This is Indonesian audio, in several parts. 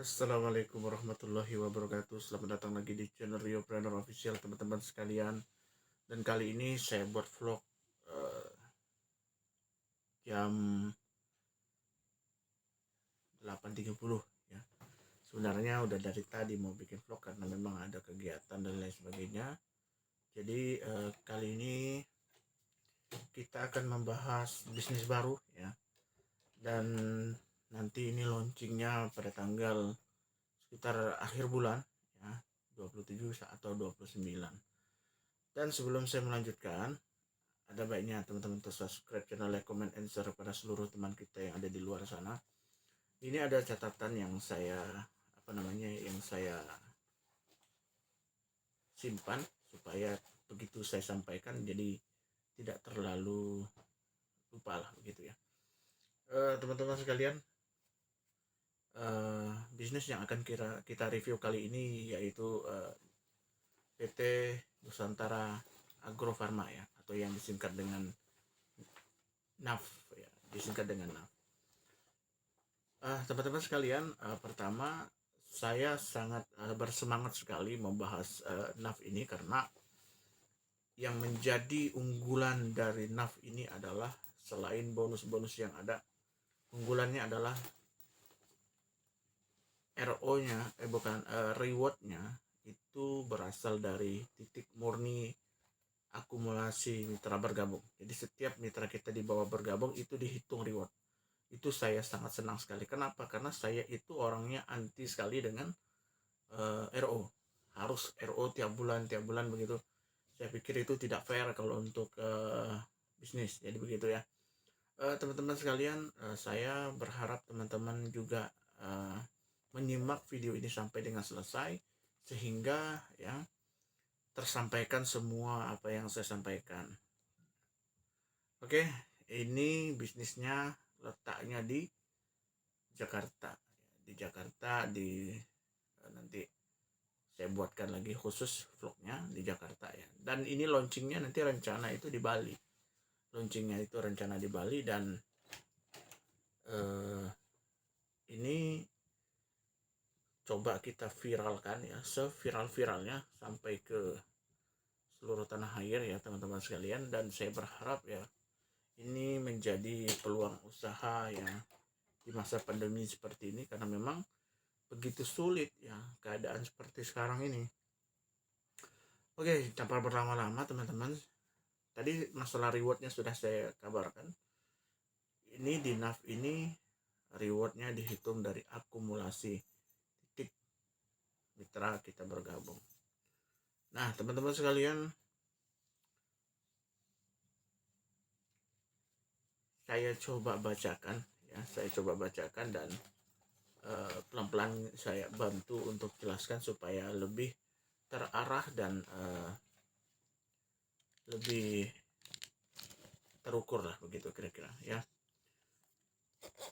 Assalamualaikum warahmatullahi wabarakatuh. Selamat datang lagi di channel Riopreneur Official, teman-teman sekalian. Dan kali ini saya buat vlog jam 8.30 ya. Sebenarnya udah dari tadi mau bikin vlog karena memang ada kegiatan dan lain sebagainya. Jadi kali ini kita akan membahas bisnis baru ya. Dan nanti ini launchingnya pada tanggal sekitar akhir bulan ya, 27 atau 29. Dan sebelum saya melanjutkan, ada baiknya teman-teman untuk subscribe channel, like, comment, and share pada seluruh teman kita yang ada di luar sana. Ini ada catatan yang saya simpan supaya begitu saya sampaikan jadi tidak terlalu lupa lah begitu ya. Teman-teman sekalian, bisnis yang akan kita review kali ini yaitu PT Nusantara Agrofarma ya, atau yang disingkat dengan NAF ya, teman-teman sekalian, pertama saya sangat bersemangat sekali membahas NAF ini karena yang menjadi unggulan dari NAF ini adalah selain bonus-bonus yang ada, unggulannya adalah RO-nya, reward-nya itu berasal dari titik murni akumulasi mitra bergabung. Jadi setiap mitra kita di bawah bergabung itu dihitung reward. Itu saya sangat senang sekali. Kenapa? Karena saya itu orangnya anti sekali dengan RO. Harus RO tiap bulan begitu. Saya pikir itu tidak fair kalau untuk bisnis. Jadi begitu ya. Teman-teman sekalian, saya berharap teman-teman juga menyimak video ini sampai dengan selesai sehingga ya tersampaikan semua apa yang saya sampaikan. Oke, ini bisnisnya letaknya di Jakarta. Nanti saya buatkan lagi khusus vlognya di Jakarta ya. Dan ini launchingnya nanti rencana itu di Bali. Dan ini coba kita viralkan ya, seviral-viralnya sampai ke seluruh tanah air ya teman-teman sekalian. Dan saya berharap ya ini menjadi peluang usaha ya di masa pandemi seperti ini, karena memang begitu sulit ya keadaan seperti sekarang ini. Oke, tanpa berlama-lama teman-teman, tadi masalah rewardnya sudah saya kabarkan. Ini di NAF ini rewardnya dihitung dari akumulasi titik mitra kita bergabung. Nah teman-teman sekalian, saya coba bacakan dan pelan-pelan saya bantu untuk jelaskan supaya lebih terarah dan lebih terukur lah begitu kira-kira ya.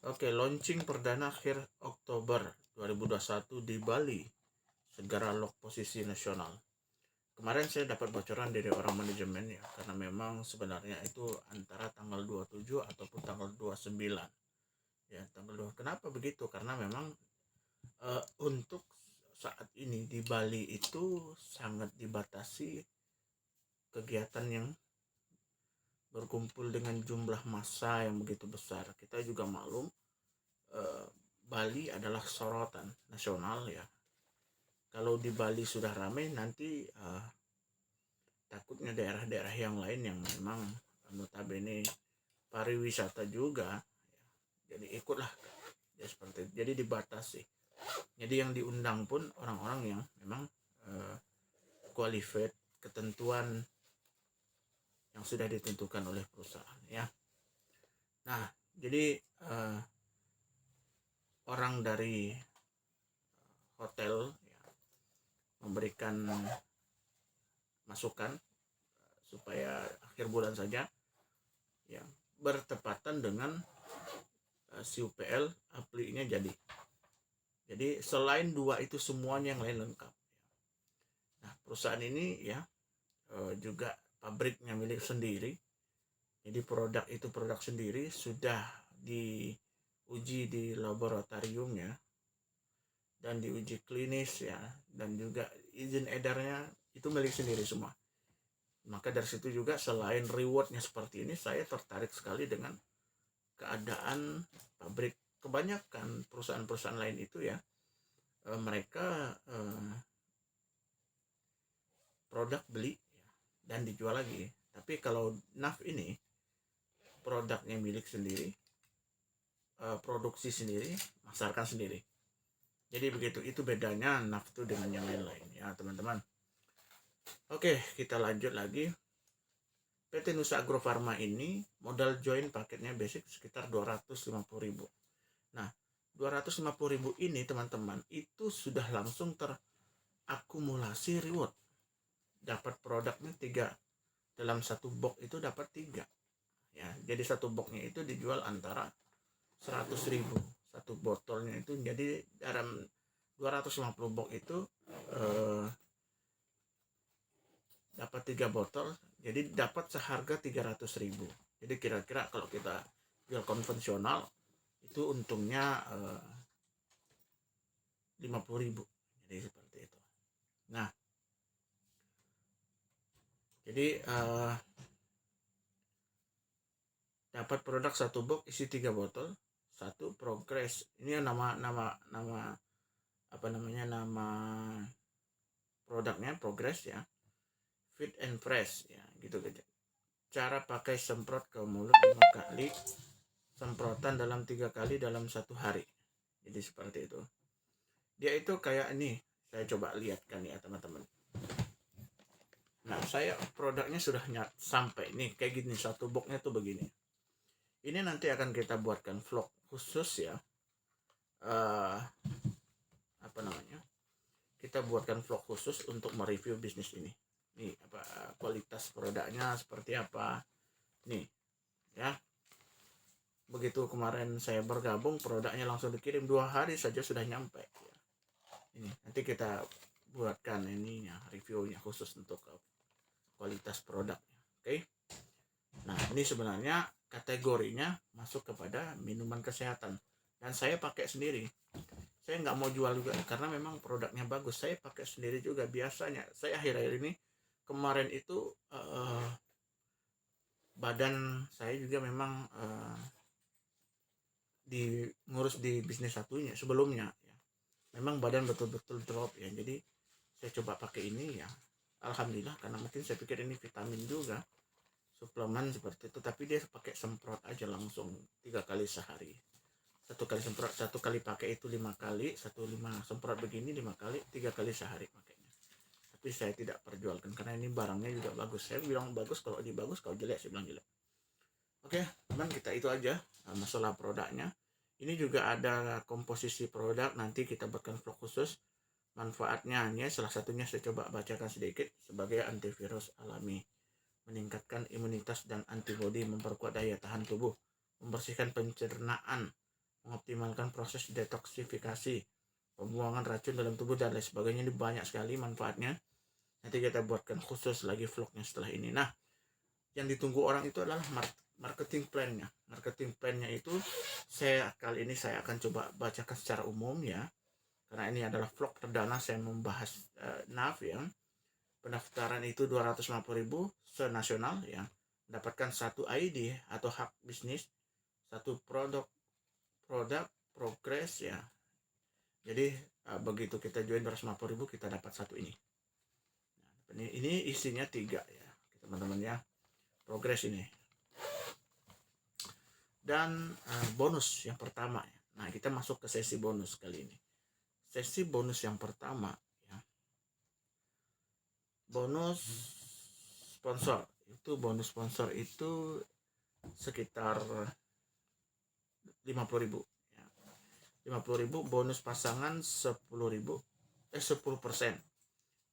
Oke, launching perdana akhir Oktober 2021 di Bali, segera lock posisi nasional. Kemarin saya dapat bocoran dari orang manajemen ya, karena memang sebenarnya itu antara tanggal 27 ataupun tanggal 29 ya, Kenapa begitu? Karena memang untuk saat ini di Bali itu sangat dibatasi kegiatan yang berkumpul dengan jumlah massa yang begitu besar. Kita juga maklum Bali adalah sorotan nasional ya. Kalau di Bali sudah ramai, nanti takutnya daerah-daerah yang lain yang memang notabene pariwisata juga ya, jadi ikutlah ya seperti itu. Jadi dibatasi. Jadi yang diundang pun orang-orang yang memang qualified, ketentuan yang sudah ditentukan oleh perusahaan ya. Nah, jadi orang dari hotel ya, memberikan masukan supaya akhir bulan saja ya, bertepatan dengan CUPL apliknya jadi selain dua itu semuanya yang lain lengkap. Nah perusahaan ini ya juga pabriknya milik sendiri, jadi produk sendiri, sudah diuji di laboratoriumnya, dan diuji klinis ya, dan juga izin edarnya itu milik sendiri semua. Maka dari situ juga selain rewardnya seperti ini, saya tertarik sekali dengan keadaan pabrik. Kebanyakan perusahaan-perusahaan lain itu ya, mereka produk beli dan dijual lagi. Tapi kalau NAF ini produknya milik sendiri, produksi sendiri, masarkan sendiri. Jadi begitu, itu bedanya NAF itu dengan yang lain-lain ya teman-teman. Oke, kita lanjut lagi. PT Nusa Agro Farma ini modal join paketnya basic sekitar 250.000. Nah, 250.000 ini teman-teman itu sudah langsung terakumulasi reward. Dapat produknya 3. Dalam satu box itu dapat 3. Ya, jadi satu boxnya itu dijual antara 100.000. Satu botolnya itu, jadi dalam 250 box itu dapat 3 botol, jadi dapat seharga 300.000. Jadi kira-kira kalau kita jual konvensional itu untungnya 50.000. Jadi seperti itu. Nah, jadi dapat produk satu box isi 3 botol, satu Progress. Ini nama apa namanya, nama produknya Progress ya, Fit and Fresh ya, gitu. Cara pakai semprot ke mulut 5 kali, semprotan dalam 3 kali dalam 1 hari. Jadi seperti itu. Dia itu kayak ini, saya coba lihatkan ya teman-teman. Nah, saya produknya sudah sampai nih kayak gini, satu boxnya tuh begini. Ini nanti akan kita buatkan vlog khusus ya. Apa namanya? Kita buatkan vlog khusus untuk mereview bisnis ini. Nih, apa kualitas produknya seperti apa. Nih, ya. Begitu kemarin saya bergabung, produknya langsung dikirim 2 hari saja sudah nyampe. Ya. Ini nanti kita buatkan ininya, reviewnya khusus untuk kualitas produknya. Oke. Nah, ini sebenarnya kategorinya masuk kepada minuman kesehatan dan saya pakai sendiri. Saya nggak mau jual juga karena memang produknya bagus. Saya pakai sendiri juga. Biasanya saya akhir-akhir ini, kemarin itu badan saya juga memang ngurus di bisnis satunya sebelumnya ya. Memang badan betul-betul drop ya. Jadi saya coba pakai ini ya. Alhamdulillah, karena mungkin saya pikir ini vitamin juga, suplemen seperti itu, tapi dia pakai semprot aja langsung 3 kali sehari. 1 kali semprot, 1 kali pakai itu 5 kali, 5 semprot begini 5 kali, 3 kali sehari pakainya. Tapi saya tidak perjualkan karena ini barangnya juga bagus. Saya bilang bagus, kalau dia bagus, kalau jelek saya bilang jelek. Oke, teman, kita itu aja masalah produknya. Ini juga ada komposisi produk, nanti kita buatkan vlog khusus. Manfaatnya hanya salah satunya saya coba bacakan sedikit. Sebagai antivirus alami, meningkatkan imunitas dan antibodi, memperkuat daya tahan tubuh, membersihkan pencernaan, mengoptimalkan proses detoksifikasi, pembuangan racun dalam tubuh dan lain sebagainya. Ini banyak sekali manfaatnya. Nanti kita buatkan khusus lagi vlognya setelah ini. Nah, yang ditunggu orang itu adalah marketing plan-nya. Marketing plan-nya itu kali ini saya akan coba bacakan secara umum ya. Karena ini adalah vlog perdana saya membahas NAF ya. Pendaftaran itu 250.000 senasional ya. Mendapatkan 1 ID atau hak bisnis, 1 produk Progress ya. Jadi begitu kita join 250.000 kita dapat 1 ini. Nah, ini isinya 3 ya teman-teman ya. Progress ini. Dan bonus yang pertama ya. Nah, kita masuk ke sesi bonus kali ini. Sesi bonus yang pertama ya. Bonus sponsor. Bonus sponsor itu sekitar 50.000 ya. 50.000 bonus pasangan 10.000 10%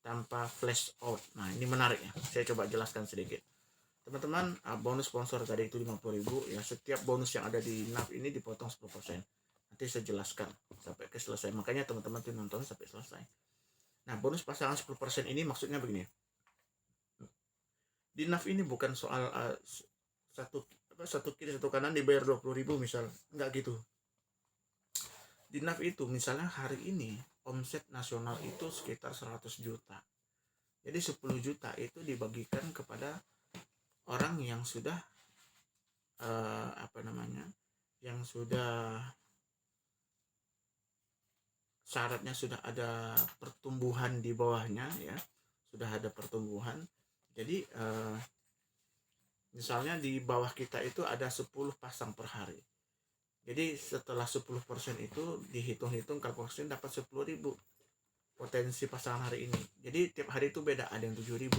tanpa flash out. Nah, ini menarik ya. Saya coba jelaskan sedikit. Teman-teman, bonus sponsor tadi itu 50.000 ya. Setiap bonus yang ada di NAF ini dipotong 10%. Nanti saya jelaskan sampai ke selesai. Makanya teman-teman tuh nonton sampai selesai. Nah, bonus pasangan 10% ini maksudnya begini. Di NAF ini bukan soal satu kiri satu kanan dibayar 20.000 misal. Enggak gitu. Di NAF itu misalnya hari ini omset nasional itu sekitar 100 juta. Jadi 10 juta itu dibagikan kepada orang yang sudah yang sudah syaratnya sudah ada pertumbuhan di bawahnya ya, sudah ada pertumbuhan. Jadi misalnya di bawah kita itu ada 10 pasang per hari. Jadi setelah 10% itu dihitung-hitung kalkulasi dapat 10.000 potensi pasangan hari ini. Jadi tiap hari itu beda, ada yang 7.000,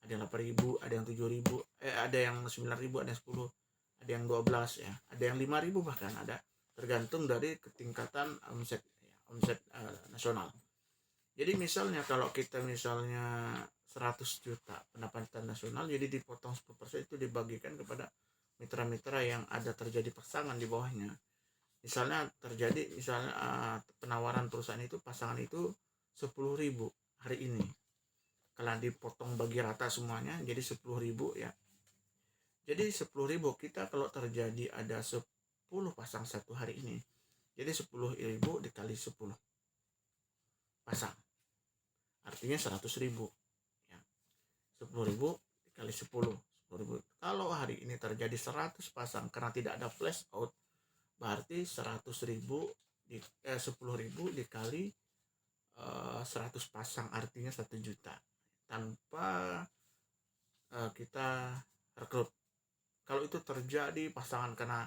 ada yang 8.000, ada yang 7.000, ada yang 9.000, ada yang 10, ada yang 12 ya, ada yang 5.000 bahkan ada, tergantung dari ketingkatan omset nasional. Jadi misalnya kalau kita misalnya 100 juta pendapatan nasional, jadi dipotong 10% itu dibagikan kepada mitra-mitra yang ada terjadi pasangan di bawahnya. Misalnya terjadi penawaran perusahaan itu pasangan itu 10.000 hari ini. Kalau dipotong bagi rata semuanya jadi 10.000 ya. Jadi 10.000 kita kalau terjadi ada 10 pasang satu hari ini, jadi 10.000 dikali 10 pasang, artinya 100.000 ya. 10.000 dikali 10. Kalau hari ini terjadi 100 pasang karena tidak ada flash out, berarti 10.000 dikali 100 pasang, artinya 1 juta tanpa kita rekrut. Kalau itu terjadi pasangan, karena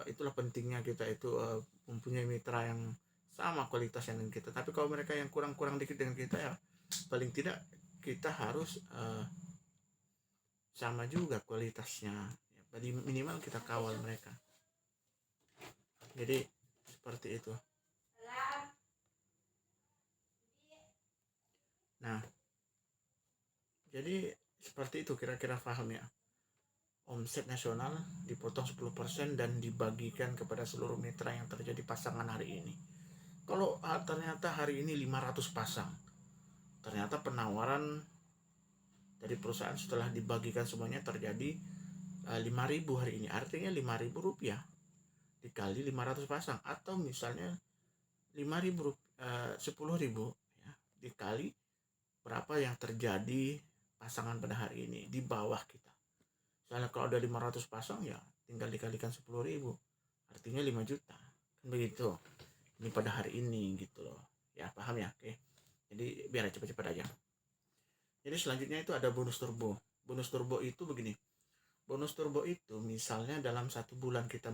itulah pentingnya kita itu mempunyai mitra yang sama kualitasnya dengan kita. Tapi kalau mereka yang kurang-kurang dikit dengan kita ya, paling tidak kita harus sama juga kualitasnya. Jadi minimal kita kawal mereka. Jadi seperti itu. Nah, jadi seperti itu kira-kira paham ya. Omset nasional dipotong 10% dan dibagikan kepada seluruh mitra yang terjadi pasangan hari ini. Kalau ternyata hari ini 500 pasang, ternyata penawaran dari perusahaan setelah dibagikan semuanya terjadi 5.000 hari ini, artinya 5.000 rupiah dikali 500 pasang, atau misalnya 5.000 10.000 ya, dikali berapa yang terjadi pasangan pada hari ini di bawah kita. Misalnya kalau ada 500 pasang ya tinggal dikalikan 10.000, artinya 5 juta kan begitu. Ini pada hari ini gitu loh ya, paham ya? Oke, jadi biar cepat-cepat aja. Jadi selanjutnya itu ada bonus turbo. Bonus turbo itu begini, bonus turbo itu misalnya dalam 1 bulan kita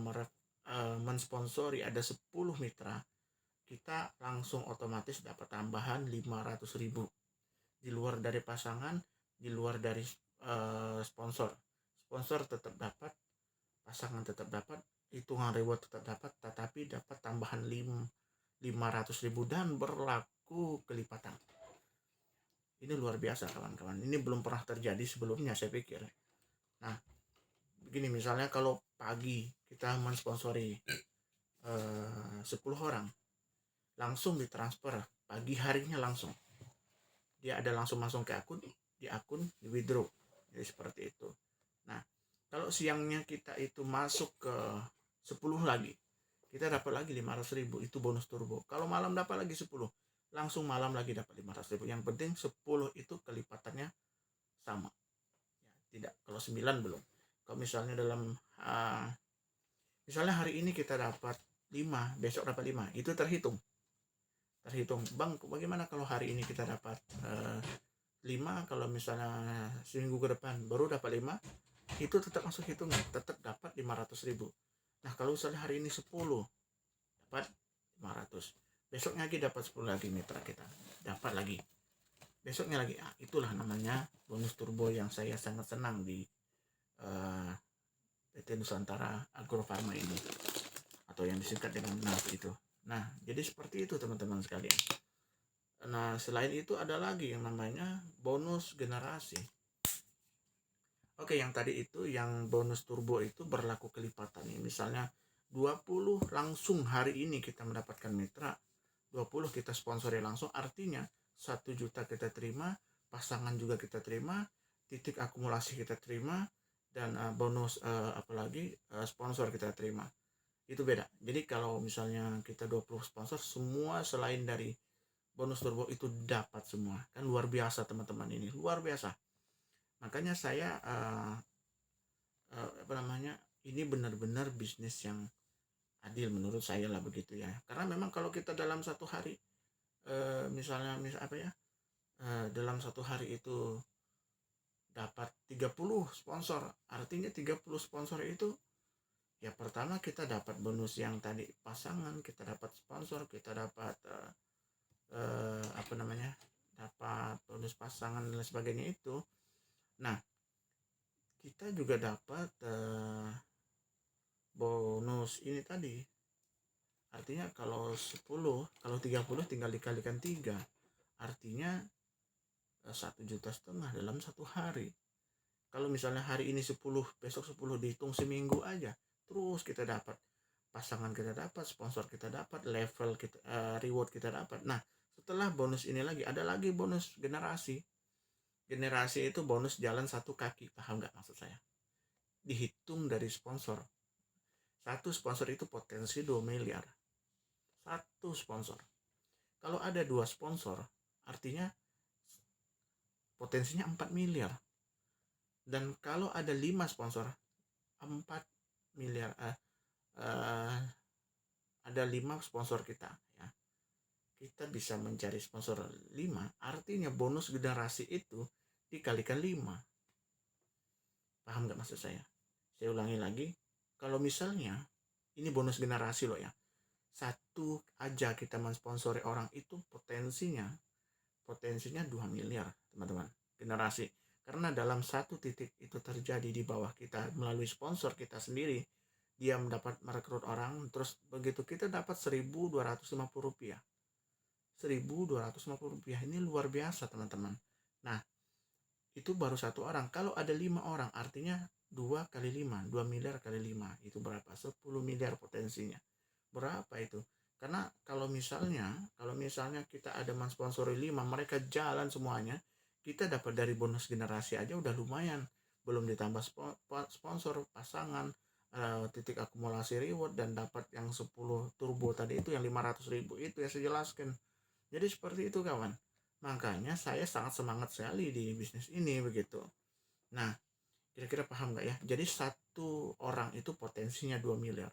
mensponsori ada 10 mitra, kita langsung otomatis dapat tambahan 500.000 di luar dari pasangan, di luar dari sponsor tetap dapat, pasangan tetap dapat, hitungan reward tetap dapat, tetapi dapat tambahan 500.000 dan berlaku kelipatan. Ini luar biasa kawan-kawan, ini belum pernah terjadi sebelumnya saya pikir. Nah begini, misalnya kalau pagi kita mensponsori 10 orang, langsung ditransfer pagi harinya, langsung dia ada langsung ke akun, di withdraw. Jadi seperti itu. Nah kalau siangnya kita itu masuk ke 10 lagi, kita dapat lagi 500.000, itu bonus turbo. Kalau malam dapat lagi 10, langsung malam lagi dapat 500.000. Yang penting 10 itu kelipatannya sama ya, tidak kalau 9 belum. Kalau misalnya dalam misalnya hari ini kita dapat 5, besok dapat 5, itu terhitung. Bang, bagaimana kalau hari ini kita dapat 5, kalau misalnya seminggu ke depan baru dapat 5, itu tetap masuk hitungan, tetap dapat 500.000. Nah kalau misalnya hari ini 10 dapat 500, besoknya lagi dapat 10 lagi, mitra kita dapat lagi, besoknya lagi. Itulah namanya bonus turbo yang saya sangat senang di PT Nusantara Agrofarma ini, atau yang disingkat dengan NAF itu. Nah jadi seperti itu teman-teman sekalian. Nah selain itu ada lagi yang namanya bonus generasi. Oke, yang tadi itu yang bonus turbo itu berlaku kelipatan. Misalnya 20 langsung hari ini kita mendapatkan mitra, 20 kita sponsori langsung, artinya 1 juta kita terima, pasangan juga kita terima, titik akumulasi kita terima, dan bonus apalagi sponsor kita terima. Itu beda. Jadi kalau misalnya kita 20 sponsor, semua selain dari bonus turbo itu dapat semua. Kan luar biasa teman-teman, ini luar biasa. Makanya saya apa namanya, ini benar-benar bisnis yang adil menurut saya lah, begitu ya. Karena memang kalau kita dalam satu hari misalnya apa ya, dalam satu hari itu dapat 30 sponsor, artinya 30 sponsor itu ya, pertama kita dapat bonus yang tadi pasangan, kita dapat sponsor, kita dapat apa namanya, dapat bonus pasangan dan sebagainya itu. Nah, kita juga dapat bonus ini tadi. Artinya kalau 10, kalau 30 tinggal dikalikan 3, artinya 1,5 juta dalam satu hari. Kalau misalnya hari ini 10, besok 10, dihitung seminggu aja, terus kita dapat pasangan, kita dapat sponsor, kita dapat level kita, reward kita dapat. Nah, setelah bonus ini lagi ada lagi bonus generasi. Generasi itu bonus jalan satu kaki, paham nggak maksud saya? Dihitung dari sponsor. Satu sponsor itu potensi 2 miliar. Satu sponsor. Kalau ada 2 sponsor, artinya potensinya 4 miliar. Dan kalau ada 5 sponsor, 4 miliar. Ada 5 sponsor kita ya. Kita bisa mencari sponsor 5, artinya bonus generasi itu dikalikan 5. Paham nggak maksud saya? Saya ulangi lagi, kalau misalnya ini bonus generasi loh ya, satu aja kita mensponsori orang itu potensinya 2 miliar teman-teman, generasi. Karena dalam satu titik itu terjadi di bawah kita melalui sponsor kita sendiri, dia mendapat merekrut orang, terus begitu kita dapat Rp1.250. Rp1.250 ini luar biasa teman-teman. Nah, itu baru satu orang. Kalau ada 5 orang, artinya 2 kali 5, 2 miliar kali 5, itu berapa? 10 miliar potensinya. Berapa itu? Karena kalau misalnya kita ada mensponsori 5, mereka jalan semuanya, kita dapat dari bonus generasi aja udah lumayan. Belum ditambah sponsor, pasangan, titik akumulasi reward, dan dapat yang 10 turbo tadi itu, yang 500.000 itu yang saya jelaskan. Jadi seperti itu kawan. Makanya saya sangat semangat sekali di bisnis ini begitu. Nah, kira-kira paham nggak ya? Jadi satu orang itu potensinya 2 miliar.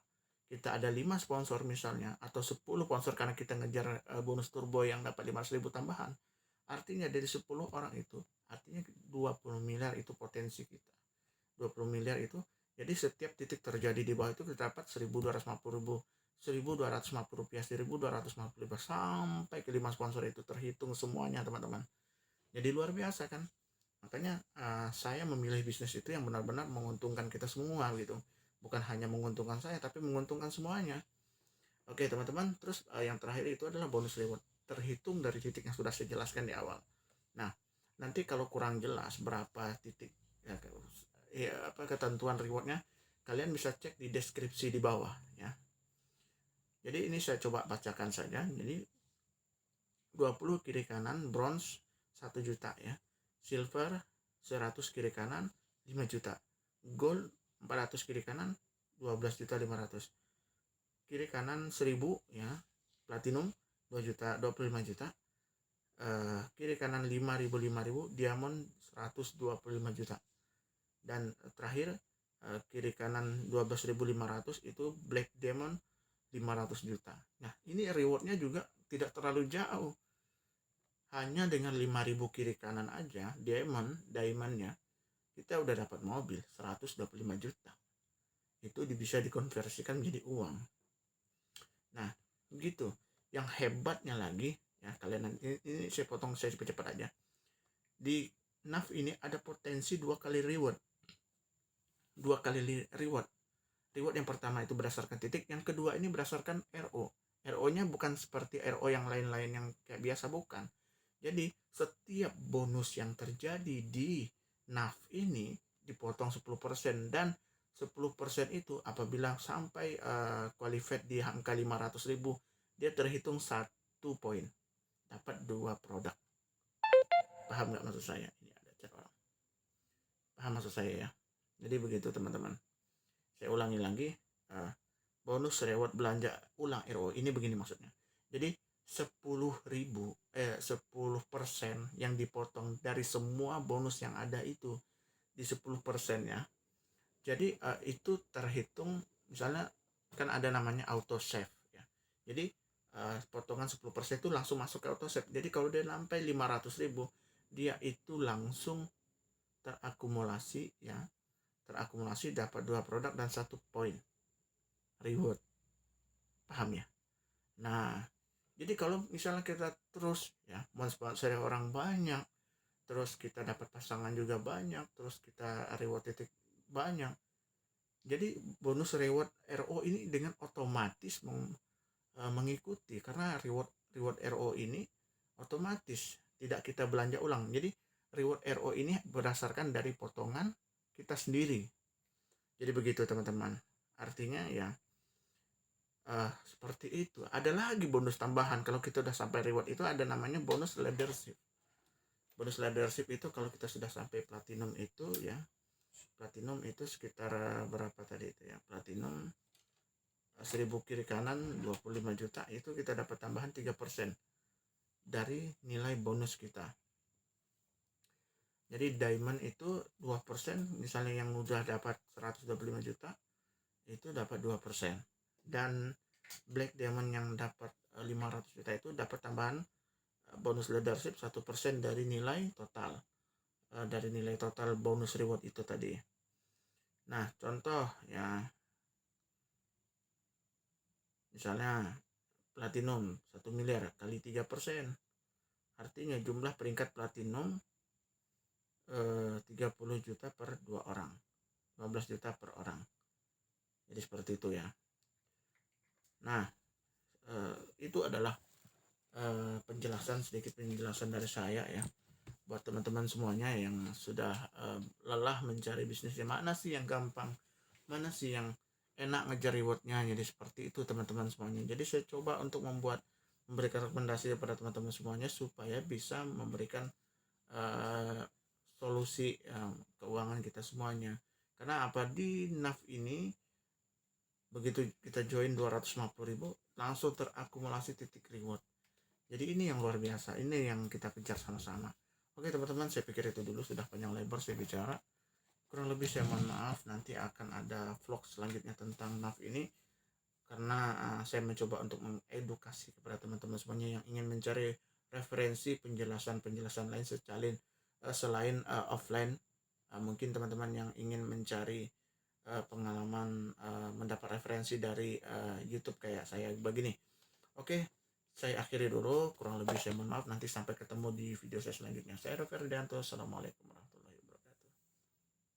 Kita ada 5 sponsor misalnya, atau 10 sponsor karena kita ngejar bonus turbo yang dapat 500.000 tambahan. Artinya dari 10 orang itu, artinya 20 miliar itu potensi kita. 20 miliar itu, jadi setiap titik terjadi di bawah itu kita dapat Rp1.250, Rp1.250, sampai ke 5 sponsor itu terhitung semuanya teman-teman. Jadi luar biasa kan. Makanya saya memilih bisnis itu yang benar-benar menguntungkan kita semua gitu. Bukan hanya menguntungkan saya, tapi menguntungkan semuanya. Oke teman-teman, terus yang terakhir itu adalah bonus reward, terhitung dari titik yang sudah saya jelaskan di awal. Nah, nanti kalau kurang jelas berapa titik apa ketentuan rewardnya, kalian bisa cek di deskripsi di bawah ya. Jadi ini saya coba bacakan saja. Jadi 20 kiri kanan bronze 1 juta ya, silver 100 kiri kanan 5 juta, gold 400 kiri kanan 12.500.000, kiri kanan 1000 ya, platinum 2 juta 25 juta, kiri kanan 5.000 diamond 125 juta, dan terakhir kiri kanan 12.500 itu black diamond 500 juta. Nah, ini rewardnya juga tidak terlalu jauh. Hanya dengan 5.000 kiri kanan aja, diamondnya, kita udah dapat mobil 125 juta. Itu bisa dikonversikan menjadi uang. Nah, begitu. Yang hebatnya lagi, ya kalian nanti, ini saya potong, saya cepat-cepat aja. Di NAV ini ada potensi 2 kali reward. 2 kali reward. Reward yang pertama itu berdasarkan titik, yang kedua ini berdasarkan RO. RO-nya bukan seperti RO yang lain-lain yang kayak biasa, bukan. Jadi setiap bonus yang terjadi di NAV ini dipotong 10%, dan 10% itu apabila sampai qualified di angka 500.000, dia terhitung 1 poin, dapat 2 produk. Paham nggak maksud saya? Ini ada chat orang. Paham maksud saya ya? Jadi begitu teman-teman. Saya ulangi lagi, bonus reward belanja ulang RO. Ini begini maksudnya. Jadi 10% yang dipotong dari semua bonus yang ada itu di 10% ya. Jadi itu terhitung, misalnya kan ada namanya auto save ya. Jadi potongan 10% itu langsung masuk ke auto save. Jadi kalau dia sampai 500.000, dia itu langsung terakumulasi ya. Terakumulasi dapat 2 produk dan 1 poin reward. Paham ya? Nah, jadi kalau misalnya kita terus ya mensponsori orang banyak, terus kita dapat pasangan juga banyak, terus kita reward titik banyak. Jadi bonus reward RO ini dengan otomatis mengikuti, karena reward RO ini otomatis tidak kita belanja ulang. Jadi reward RO ini berdasarkan dari potongan kita sendiri. Jadi begitu teman-teman. Artinya ya seperti itu. Ada lagi bonus tambahan kalau kita udah sampai reward itu, ada namanya bonus leadership. Bonus leadership itu kalau kita sudah sampai platinum itu ya. Platinum itu sekitar berapa tadi itu ya? Platinum 1000 kiri kanan 25 juta, itu kita dapat tambahan 3% dari nilai bonus kita. Jadi diamond itu 2%, misalnya yang udah dapat 125 juta itu dapat 2%. Dan black diamond yang dapat 500 juta itu dapat tambahan bonus leadership 1% dari nilai total. Dari nilai total bonus reward itu tadi. Nah, contoh ya, misalnya platinum 1 miliar kali 3%, artinya jumlah peringkat platinum 30 juta per 2 orang, 15 juta per orang. Jadi seperti itu ya. Nah, itu adalah sedikit penjelasan dari saya ya, buat teman-teman semuanya yang sudah lelah mencari bisnisnya, mana sih yang gampang, mana sih yang enak ngejar rewardnya. Jadi seperti itu teman-teman semuanya. Jadi saya coba untuk memberikan rekomendasi kepada teman-teman semuanya supaya bisa memberikan solusi keuangan kita semuanya. Karena apa, di NAV ini begitu kita join 250.000 langsung terakumulasi titik reward. Jadi ini yang luar biasa, ini yang kita kejar sama-sama. Oke teman-teman, saya pikir itu dulu, sudah panjang lebar saya bicara. Kurang lebih saya mohon maaf, nanti akan ada vlog selanjutnya tentang NAV ini, karena saya mencoba untuk mengedukasi kepada teman-teman semuanya yang ingin mencari referensi penjelasan-penjelasan lain selain offline. Mungkin teman-teman yang ingin mencari pengalaman mendapat referensi dari YouTube kayak saya begini. Oke, saya akhiri dulu, kurang lebih saya mohon maaf, nanti sampai ketemu di video saya selanjutnya. Saya Rofi Ardianto, assalamualaikum.